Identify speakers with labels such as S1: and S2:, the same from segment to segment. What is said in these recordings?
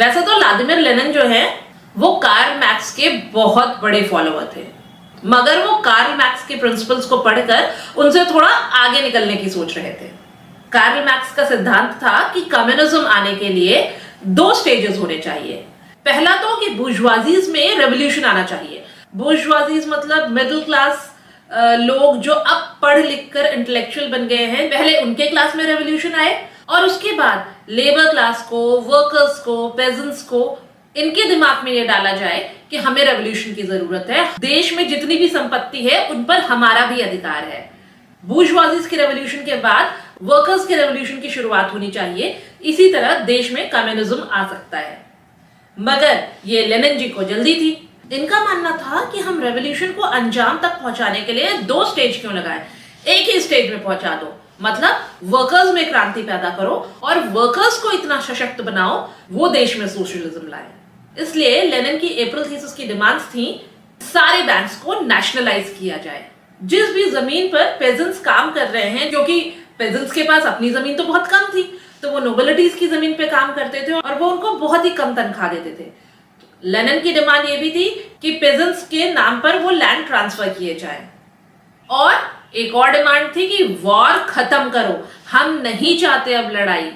S1: वैसे तो Vladimir Lenin जो है वो कार्ल मैक्स के बहुत बड़े फॉलोअर थे, मगर वो कार्ल मैक्स के प्रिंसिपल्स को पढ़कर उनसे थोड़ा आगे निकलने की सोच रहे थे। कार्ल मैक्स का सिद्धांत था कि कम्युनिज्म आने के लिए 2 स्टेजेस होने चाहिए। पहला तो कि बुर्जुआजीज में रेवोल्यूशन आना चाहिए। बुर्जुआजीज मतलब मिडिल क्लास लोग जो अब पढ़ लिख कर इंटेलेक्चुअल बन गए हैं, पहले उनके क्लास में रेवोल्यूशन आए और उसके बाद लेबर क्लास को, वर्कर्स को, पेजेंट्स को, इनके दिमाग में ये डाला जाए कि हमें रेवोल्यूशन की जरूरत है। देश में जितनी भी संपत्ति है उन पर हमारा भी अधिकार है। बुर्जुआजीज के रेवोल्यूशन के बाद वर्कर्स के रेवोल्यूशन की शुरुआत होनी चाहिए। इसी तरह देश में कम्युनिज्म आ सकता है। मगर ये लेनिन जी को जल्दी थी। इनका मानना था कि हम रेवोल्यूशन को अंजाम तक पहुंचाने के लिए 2 स्टेज क्यों लगाएं, एक ही स्टेज में पहुंचा दो। मतलब वर्कर्स में क्रांति पैदा करो और वर्कर्स को इतना सशक्त बनाओ वो देश में सोशलिज्म लाए। इसलिए लेनिन की अप्रैल थीसिस की डिमांड्स थी सारे बैंक्स को नेशनलाइज किया जाए। जिस भी जमीन पर पेजेंट्स काम कर रहे हैं, क्योंकि पेजेंट्स के पास अपनी जमीन तो बहुत कम थी, तो वो नोबिलिटीज की जमीन पे काम करते थे और वो उनको बहुत ही कम तनख्वाह देते थे। लेनिन की डिमांड ये भी थी कि पेजेंट्स के नाम पर वो लैंड ट्रांसफर किए जाए। और एक और डिमांड थी कि वॉर खत्म करो, हम नहीं चाहते अब लड़ाई।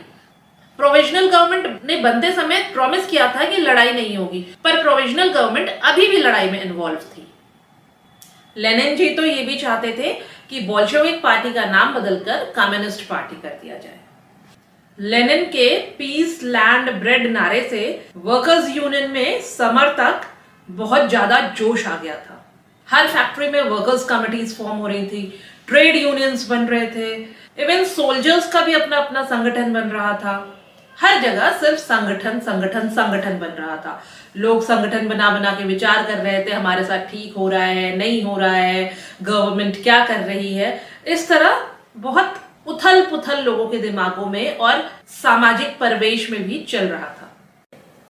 S1: प्रोविजनल गवर्नमेंट ने बनते समय प्रॉमिस किया था कि लड़ाई नहीं होगी, पर प्रोविजनल गवर्नमेंट अभी भी लड़ाई में इन्वॉल्व थी। लेनिन जी तो ये भी चाहते थे कि बोल्शेविक पार्टी का नाम बदलकर कम्युनिस्ट पार्टी कर दिया जाए। लेनिन के पीस लैंड ब्रेड नारे से वर्कर्स यूनियन में समर तक बहुत ज्यादा जोश आ गया था। हर फैक्ट्री में वर्कर्स कमिटीज फॉर्म हो रही थी, ट्रेड यूनियंस बन रहे थे, इवन सोल्जर्स का भी अपना अपना संगठन बन रहा था। हर जगह सिर्फ संगठन संगठन संगठन बन रहा था। लोग संगठन बना बना के विचार कर रहे थे हमारे साथ ठीक हो रहा है, नहीं हो रहा है, गवर्नमेंट क्या कर रही है। इस तरह बहुत उथल पुथल लोगों के दिमागों में और सामाजिक परिवेश में भी चल रहा था।